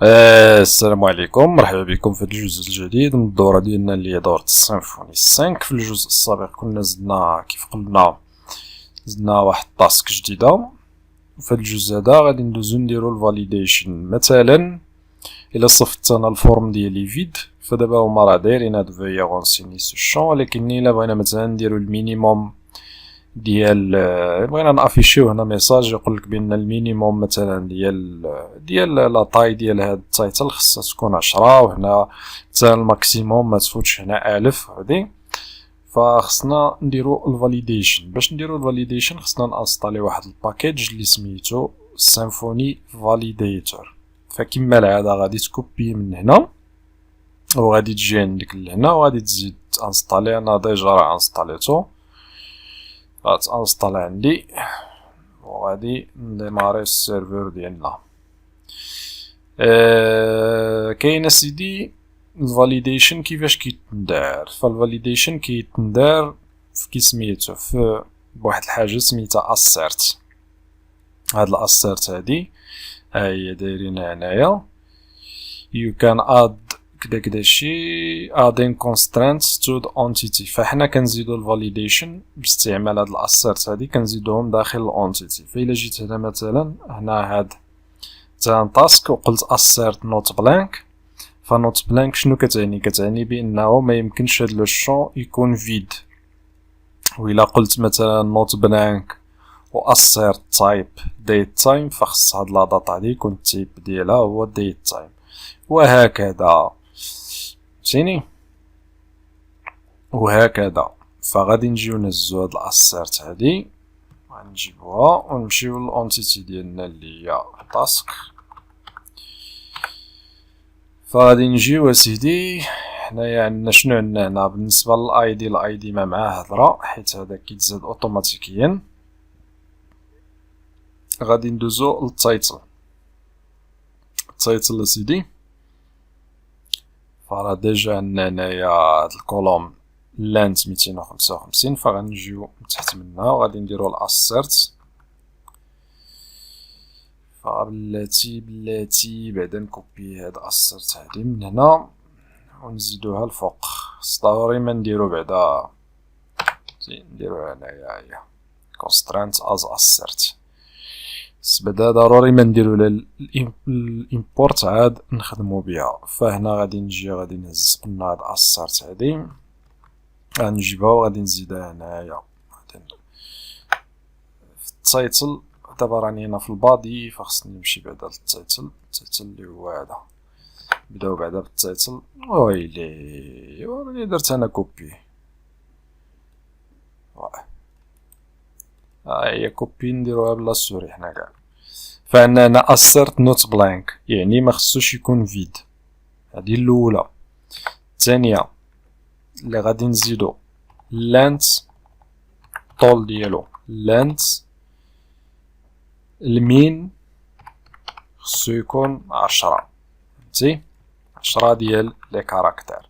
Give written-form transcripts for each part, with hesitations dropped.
السلام عليكم، مرحبا بكم في هذا الجزء الجديد من الدورة ديالنا اللي هي دورة السيمفوني 5. في الجزء السابق كنا زدنا كيف قلنا زدنا واحد التاسك جديدة. وفي هذا الجزء هذا غادي ندوزو نديرو الفاليديشن. مثلا الى صفت انا الفورم ديالي فيد، فدابا هما راه دايرين هاد فيا غونسيني سو الشون، ولكن الى بغينا مثلا نديرو المينيموم ديال بغينا نافيشيو هنا ميساج يقولك بان المينيموم مثلا ديال لا طاي ديال هاد التايتل خصها تكون 10، وهنا مثلا الماكسيموم ما تفوتش هنا 1000 هادي. فخصنا نديرو الفاليديشن. باش نديرو الفاليديشن خصنا نانستالي واحد الباكيج اللي سميتو سيمفوني فاليديتور. فكما العاده غادي تكوبي من هنا وغادي تجي عندك لهنا وغادي تزيد تانستالي. انا ديجا راه انستاليتو، غتانستال عندي وغادي نديماري السيرفر ديالنا. كاين اسيدي الفاليديشن كيفاش كيتندار. فالفاليديشن كيتندار في سميتو في بواحد الحاجه سميتها اسيرت. هاد الاسيرت هادي ها هي دايرينها هنايا. you can add كدا شي adding constraints to the entity. فحنا كنزيدو الفاليديشن باستعمال هاد الاسيرت هادي، كنزيدوهم داخل الانتيتي. فإلا جيت هنا مثلا هنا هاد مثلا تاسك وقلت assert not blank، فنوت بلانك شنو كتعني؟ كتعني بانه ما يمكنش هاد لو شون يكون فيد. وإلا قلت مثلا نوت بلانك و assert type date time، فخص هاد لا داتا هادي يكون التيب ديالها هو date time، وهكذا فهمتيني. وهكذا فغادي نجيو نهزو هاد الاسيرت هادي، غنجيبوها ونمشيو للانتيتي ديالنا اللي هي تاسك. فغادي نجيو اسيدي هنايا عندنا شنو عندنا هنا بالنسبه للاي دي. الاي دي ما معاه هضره حيت هذا كيتزاد اوتوماتيكيا. غادي ندوزو للتايتل. التايتل اسيدي فراه ديجا عندنا هنايا هاد الكولوم لانت 255، فغنجيو من تحت منها وغادي نديرو الاسيرت. فبلاتي بعدا نكوبي هاد الاسيرت هادي من هنا ونزيدوها الفوق. ضروري ما نديرو بعدا نديروها هنايا هي constraint as assert. بعدا ضروري ما نديرو الامبورت عاد نخدمو بها. فهنا غادي نجي غادي نهز قلنا هاد assert هادي غنجيبها وغادي نزيدها هنايا في التايتل. دابا راني هنا في البادي فخصني نمشي بعدا للتايتل. التايتل اللي هو هذا، نبداو بعدا بالتايتل. ويلي راني درت انا كوبي. هي كوبي نديروها بلا سوري حنا كاع. فعندنا هنا assert not blank يعني ما خصوش يكون فيد. هذه الاولى. الثانيه اللي غادي نزيدو length طول ديالو length المين خصو يكون 10. فهمتي 10 ديال لي كاركتير،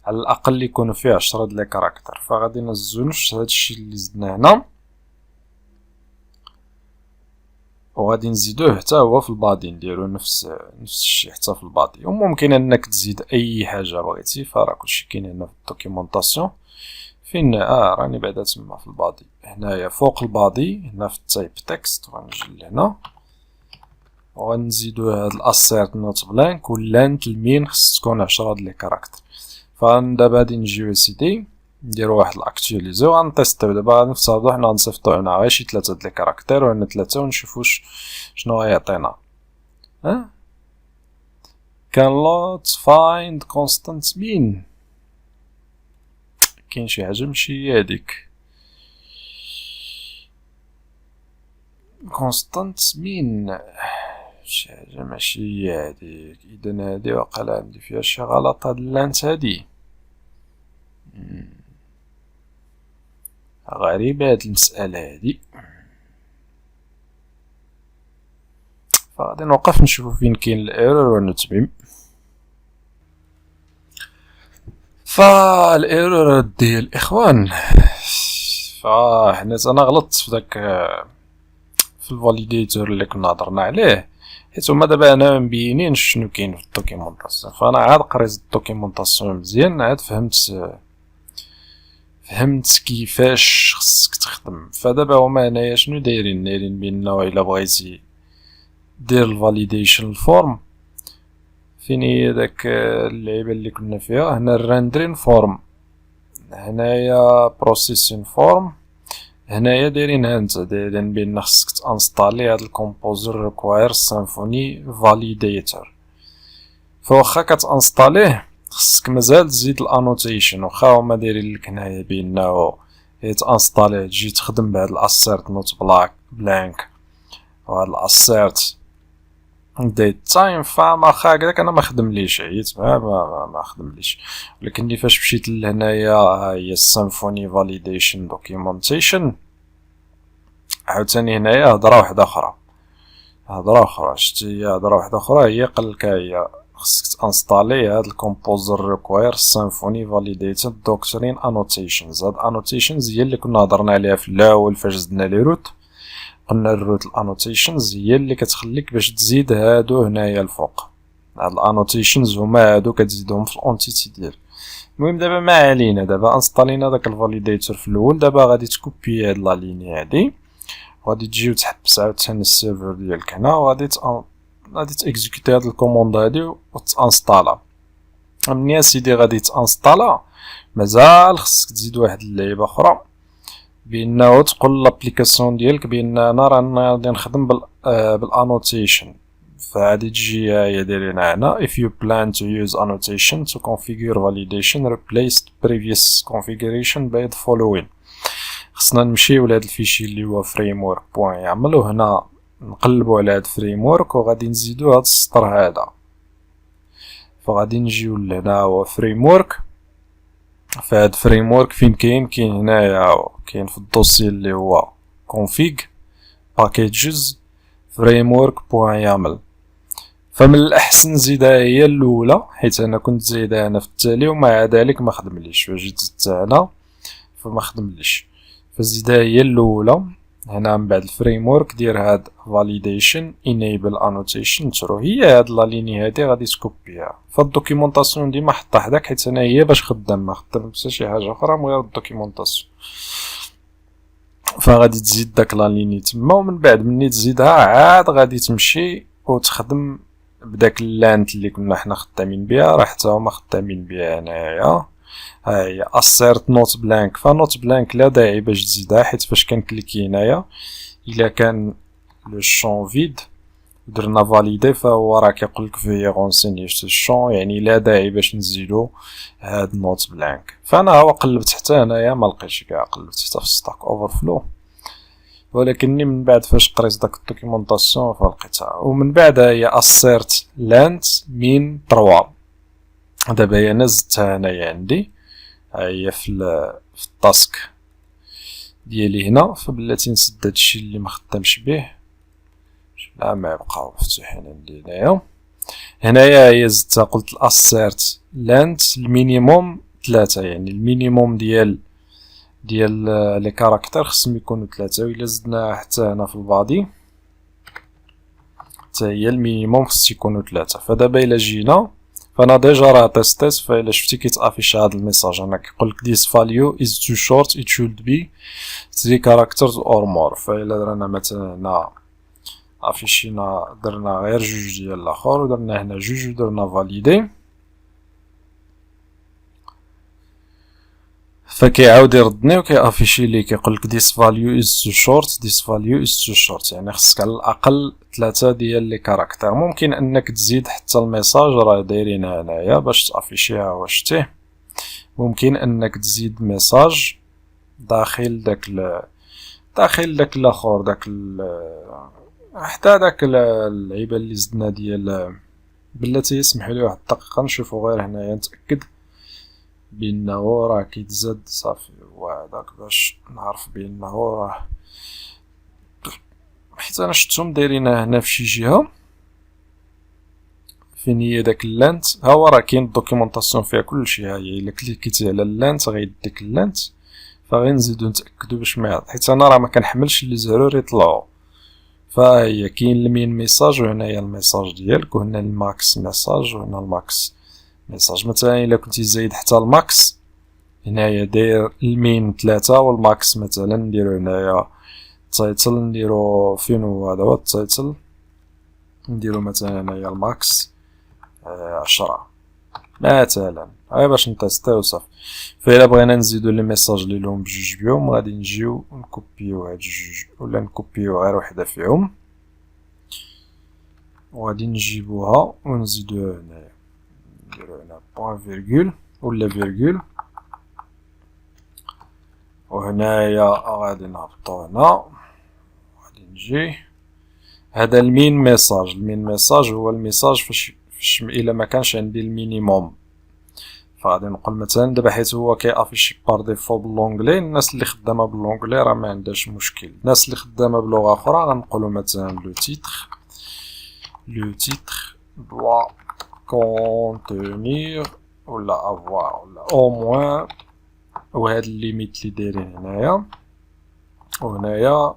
على الاقل يكونوا فيه 10 ديال لي كاركتير. فغادي نزلو نفس هادشي اللي زدنا هنا وغادي نزيدوه حتى هو في البادي، نديرو نفس الشيء حتى في البادي. وممكن انك تزيد اي حاجه بغيتي، فراه كلشي كاين هنا في الدوكيومونطاسيون. فين راني بعدا تما في البادي هنايا فوق البادي هنا في التايب تكست. غنجي لهنا وغنزيدو هاد الاسيرت نوت بلانك واللانت المين خص تكون 10 ديال لي كاركتر. فدابا غادي نجيو سيدي نديرو واحد الاكتواليزي وغنتيستيو. دابا غنفترضو حنا غنصيفطو هنا غير شي 3 ديال لي كاركتير وهنا 3 ونشوفو شنو غيعطينا. cannot find constant mean. كاين شي حاجه ماشي هاديك constant mean، شي حاجه ماشي هاديك. اذا هادي وقيلا عندي فيها شي غلط. هاد اللانت هادي غريبه هاد المساله هادي. فغادي نوقف نشوفو فين كاين الايرور ونتمم. فالايرور ديال الاخوان فحنا انا غلطت في داك في الفاليديتور اللي كنا هضرنا عليه. حيت هما دابا انا مبينين شنو كاين في الدوكيومونطاسيون. فانا عاد قريت الدوكيومونطاسيون مزيان، عاد فهمت كيفاش خصك تخدم. فدابا هما هنايا شنو دايرين بانه الا بغيتي دير الفاليديشن الفورم، فين هي داك اللعيبه اللي كنا فيها هنا، الرندرين فورم، هنايا بروسيسين فورم، هنايا دايرين بان خصك تانستالي هاد الكومبوزر ريكواير سيمفوني فاليديتور. فواخا كتانستاليه خصك مازال تزيد الانوتيشن، واخا هما دايرين لك هنايا بانه تانستاليه تجي تخدم بهاد الاسيرت نوت بلانك وهاد الاسيرت ديت تايم. فما هكداك انا ما خدمليش، عييت ما خدمليش. ولكن فاش مشيت لهنايا ها هي السيمفوني فاليديشن دوكيومنتيشن، عاوتاني هنايا هضره واحده اخرى شتي، هضره واحده اخرى هي قالك هي خصك تانستالي هاد الكومبوزر ريكواير سيمفوني فاليديتد دوكترين انوتيشنز. هاد انوتيشنز هي اللي كنا هضرنا عليها في الاول فاش زدنا لي روت. قلنا الروت الانوتيشنز هي اللي كتخليك باش تزيد هادو هنايا الفوق. هاد الانوتيشنز هما هادو كتزيدهم في الانتيتي ديالك. المهم دابا ما علينا، دابا انستالينا داك الفاليديتور في الاول. دابا غادي تكوبي هاد لا ليني هادي، غادي تجي وتحبس عاوتاني السيرفر ديالك هنا، وغادي تاكزيكوتي هاد الكوموند هادي وتانستالا. منين سيدي غادي تانستالا مازال خصك تزيد واحد اللعيبه اخرى، بانه تقول لابليكاسيون ديالك بان انا رانا غادي نخدم بالانوتيشن. فغادي تجي هي دايرينها هنا if you plan to use annotation to configure validation replace previous configuration by the following. خصنا نمشيو لهاد الفيشي اللي هو framework.yaml، وهنا نقلبو على هاد framework وغادي نزيدو هاد السطر هذا. فغادي نجيو لهنا هو framework. فهاد framework فين كاين هنايا، كاين في الدوسي اللي هو config packages framework.yaml. فمن الاحسن نزيدها هي الاولى، حيت انا كنت زايدها انا في التالي ومع ذلك ما خدمليش. فاش جيت زدتها هنا فما خدمليش، فزيدها هي الاولى هنا. من بعد الفريمورك دير هاد validation enable annotation true، هي هاد لا ليني هادي غادي تكوبيها. فالدوكيومونطاسيون ديما حطها حداك، حيت انا هي باش خدام، ما خدام حتى شي حاجه اخرى من غير الدوكيومونطاسيون. فغادي تزيد داك لا ليني تما، ومن بعد مني تزيدها عاد غادي تمشي وتخدم بداك اللانت اللي كنا حنا خدامين بها، راه حتى هما خدامين بها هنايا. ها هي assert not blank. فنوت بلانك لا داعي باش تزيدها، حيت فاش كنكليكي هنايا الا كان لو شون فيد درنا فاليدي فهو راه كيقولك فيه غونسيني شتو الشون، يعني لا داعي باش نزيدو هاد نوت بلانك. فانا هو قلبت حتى هنايا ما لقيتش كاع، قلبت حتى في ستاك اوفرفلو، ولكنني من بعد فاش قريت داك الدوكيومونطاسيون فلقيتها. ومن بعد هي assert length min 3. دابا هي انا زدتها هنايا عندي، ها هي في التاسك ديالي هنا. فبلاتي نسد هادشي اللي ما خدامش به، لا ما يبقاو مفتوحين عندي هنايا هي زدتها. قلت assert length المينيموم 3، يعني المينيموم ديال لي كاركتر خصهم يكونوا 3، وإلا زدنا حتى هنا في البادي حتى هي المينيموم خص يكونوا 3. فدابا الا جينا فانا ديجا راه تيستيت، فالا شفتي كيتافيش هذا الميساج هنا كيقولك this value is too short it should be 3 characters or more. فالا درنا مثلا هنا افيشينا درنا غير جوج ديال الاخر، ودرنا هنا جوج ودرنا فاليدي، فكيعاود يردني وكيافيشي لي كيقولك this value is too short this value is too short، يعني خصك على الاقل 3 ديال لي كاركتر. ممكن انك تزيد حتى الميساج راه دايرينها هنايا باش تافيشيها واشتيه. ممكن انك تزيد ميساج داخل داك الاخر حتى داك اللعيبه اللي زدنا ديال بلاتي. يسمحوا لي واحد الدقيقه نشوفوا غير هنايا نتاكد بانه راه كيتزاد صافي، وهذاك باش نعرف بانه راه، حيت انا شفتهم دايرينها هنا في شي جهه فين هي داك اللانت. ها هو راه كاين الدوكيومونطاسيون فيها كلشي. ها هي الا كليكيتي على اللانت غيديك اللانت، فغنزيدو نتاكدو باش ما، حيت انا راه ما كنحملش لي زيرور يطلعوا. فهي كاين المين ميساج وهنايا الميساج ديالك، وهنا الماكس ميساج وهنا الماكس ميساج. مثلا الا كنتي زايد حتى الماكس هنايا داير المين 3 والماكس مثلا نديرو هنايا التايتل، نديرو فين هو هذا هو التايتل، نديرو مثلا هنايا الماكس 10 مثلا، هاي باش نتيستيو صافي. فإلا بغينا نزيدو لي ميساج لي لهم بجوج بيهم غادي نجيو نكوبيو هاد جوج ولا نكوبيو غير وحدة فيهم وغادي نجيبوها ونزيدوها هنايا، نديرو هنا بوان فيرغول ولا فيرغول، وهنايا غادي نهبطو هنا غادي نجي. هذا المين ميساج، المين ميساج هو الميساج فاش الا ما كانش عندي المينيموم، فغادي نقول مثلا دابا حيت هو كيافيشي بار ديفو باللونجلي، الناس اللي خدامه باللونجلي راه ما عندهاش مشكل. الناس اللي خدامه بلغه اخرى غنقولوا مثلا لو تيتر doit contenir ولا avoir ولا au moins، وهاد الليميت اللي دايرين هنايا وهنايا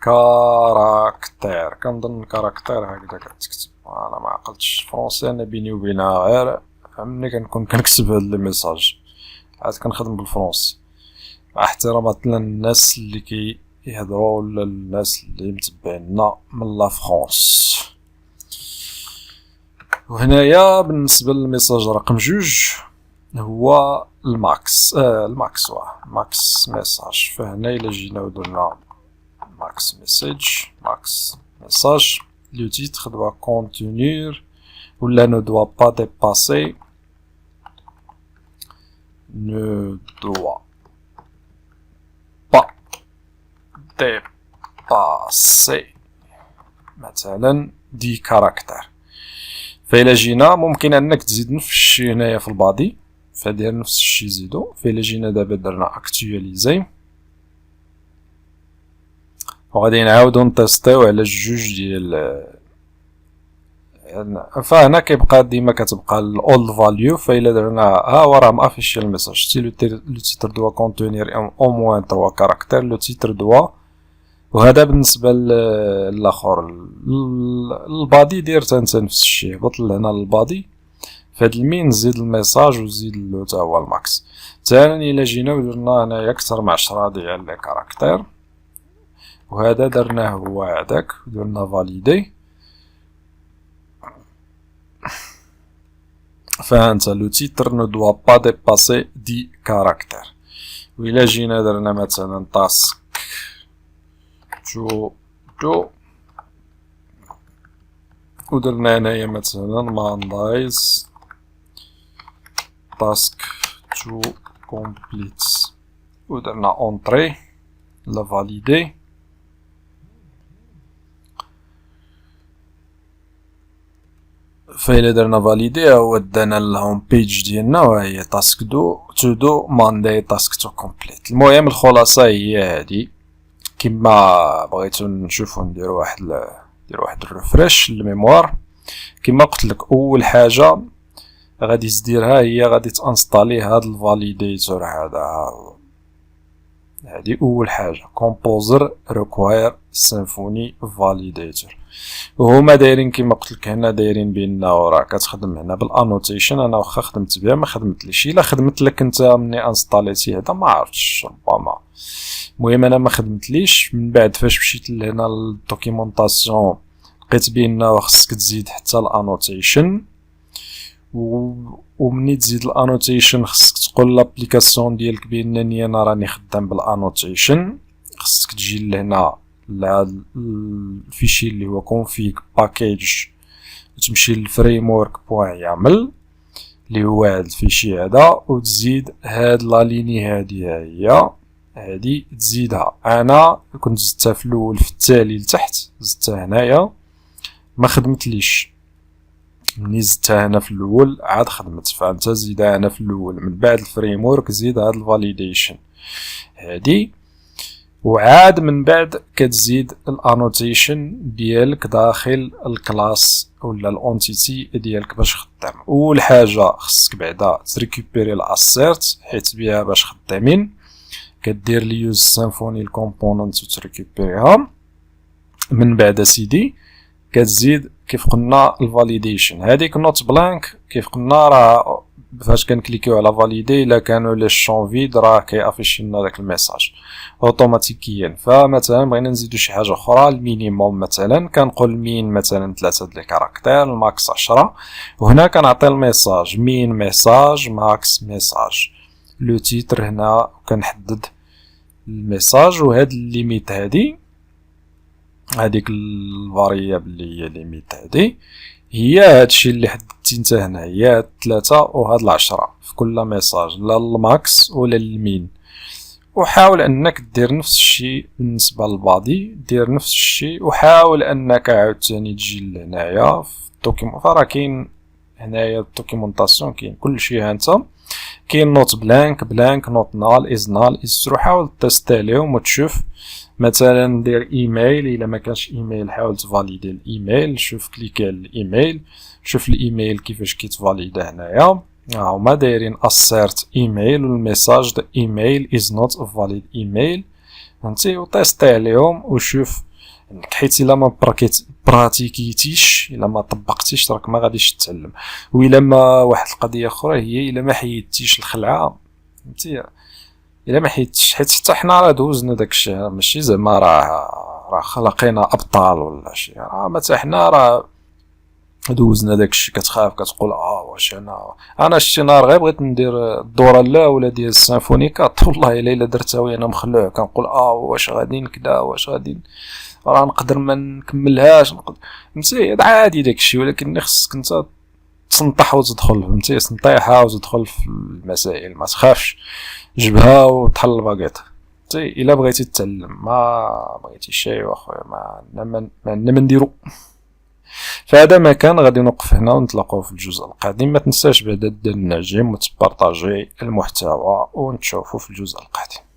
كاركتير. كنظن كاركتير هكذا كتكتب، انا ما عقلتش فرونسي، انا بيني وبينها غير ملي كنكون كنكتب هاد لي ميساج عاد كنخدم بالفرونسي، مع احترامات للناس اللي كيهضروا ولا الناس اللي متبعيننا من لا فرونس. وهنايا بالنسبه للميساج رقم 2 هو الماكس الماكس ماكس ميساج. فهنا الا جينا ودرنا ماكس ميساج ماكس ميساج لو تيتر doit contenir ولا ne doit pas dépasser ne doit pas dépasser مثلا 10 كاركتر. فإلا جينا ممكن انك تزيد نفس الشيء هنايا في البادي، فدير نفس الشيء زيدو. فإلا جينا دابا درنا اكتواليزي وغادي نعاودو نتيستيو على جوج ديال، فهنا كيبقى ديما كتبقى الاولد فاليو. فإلا درنا ها هو راه مافيشي الميساج تي لو تيتر دوا كونتونير او موان 3 كاركتر لو تيتر دوا. وهذا بالنسبه للاخر البادي دير نفس الشيء، هبط لهنا للبادي فهاد المين نزيد الميساج وزيد له حتى هو الماكس. ثاني الا جينا ودرنا هنايا اكثر من 10 ديال لي كاركتر وهذا درناه هو هذاك درنا فاليدي، فهانت لو تيتر نو دوا با ديباسي 10 كاركتر. وإلا جينا درنا مثلا تاسك جو ودرنا هنايا مثلا ماندايز تاسك تو كومبليت ودرنا اونطري لا فاليدي. فإلا درنا فاليدي هو دانا الهوم بيج ديالنا وهي تاسك دو مانداي تاسك تو كومبليت. المهم الخلاصه هي هادي. كما بغيتو نشوفو نديرو واحد الريفريش للميموار، كما قلت لك اول حاجه غادي تديرها هي غادي تانستالي هاد الفاليديتور هذا. هادي اول حاجه كومبوزر ريكواير سيمفوني فاليديتور. وهما دايرين كما قلت لك هنا دايرين بانه راه كتخدم هنا بالانوتيشن. انا واخا خدمت بها ما خدمتليش، الا خدمت لك انت مني انستاليتي هذا ما عرفتش ربما. المهم انا ما خدمتليش. من بعد فاش مشيت لهنا للدوكيومونطاسيون لقيت بانه خصك تزيد حتى الانوتيشن، ومني تزيد الانوتيشن خصك تقول لابليكاسيون ديالك بانني انا راني خدام بالانوتيشن. خصك تجي لهنا لهاد الفيشي اللي هو config package وتمشي للفريمورك بوان يعمل اللي هو هاد الفيشي هذا، وتزيد هاد لا ليني هي هادي تزيدها. انا كنت زدتها في الاول في التالي لتحت زدتها هنايا ما خدمتليش، مني زدتها هنا في الاول عاد خدمت. فانت زيدها هنا في الاول من بعد الفريمورك زيد هاد الفاليديشن هادي، وعاد من بعد كتزيد الانوتيشن ديالك داخل الكلاس ولا الانتيتي ديالك باش خدام. اول حاجه خصك بعدا تريكوبيري الاسيرت حيت بها باش خدامين، كدير لي يوز سيمفوني الكومبوننت وتريكوبيريها. من بعد سيدي كتزيد كيف قلنا الفاليديشن. هذيك نوت بلانك كيف قلنا راه فاش كنكليكيو على فاليدي الا كانوا لي شون فيد راه كيافيشي لنا داك الميساج اوتوماتيكيا. فمثلا بغينا نزيدو شي حاجه اخرى، المينيموم مثلا كنقول مين مثلا 3 د الكاركتير، الماكس 10، وهنا كنعطي الميساج مين ميساج ماكس ميساج. لو تيتر هنا كنحدد الميساج، وهاد الليميت هاديك الفاريابل اللي هي ليميت هي هادشي اللي حددتي انت هنا، هي 3 وهاد 10 في كل ميساج، لا الماكس ولا المين. وحاول انك دير نفس الشيء بالنسبه للبادي، دير نفس الشيء، وحاول انك عاوتاني تجي لهنايا في الدوكيمون. فراه كاين هنايا الدوكيمونطاسيون كاين كلشي، ها انت كاين نوت بلانك نوت نال از ترو. حاول تيستي عليهم وتشوف. مثلا دير ايميل، الا ما كانش ايميل حاول تفاليدي الايميل، شوف كليكي على الايميل، شوف الايميل كيفاش كيتفاليدا هنايا. هما دايرين assert ايميل والميساج the email is not a valid email، فهمتي؟ وطيستي عليهم وشوف، حيت الا ما براتيكيتيش، الا ما طبقتيش راك ما غاديش تتعلم. والا ما واحد القضيه اخرى هي الا ما حيدتيش الخلعه، فهمتي؟ الا ما حيدتش، حيت حتى حنا راه دوزنا داكشي، ماشي زعما راه خلقينا ابطال ولا شي، راه حتى حنا راه دوزنا داكشي. كتخاف كتقول واش انا شتي نهار غير بغيت ندير الدوره الاولى ديال السيمفونيكات، والله الا درتها وانا مخلوع كنقول واش غادي كدا، واش غادي راه نقدر ما نكملهاش، فهمتي؟ هذا عادي داكشي، ولكن خصك انت تنطح وتدخل، فهمتي؟ سنطيحه وتدخل في المسائل، ما تخافش، جبها وطحل الباكيط. الا بغيتي تتعلم، ما بغيتي شي واخويا ما نديرو. فهذا ما كان، غادي نوقف هنا ونتلاقاو في الجزء القادم. ما تنساش بعدا دير النجم وتبارطاجي المحتوى، ونتشوفوا في الجزء القادم.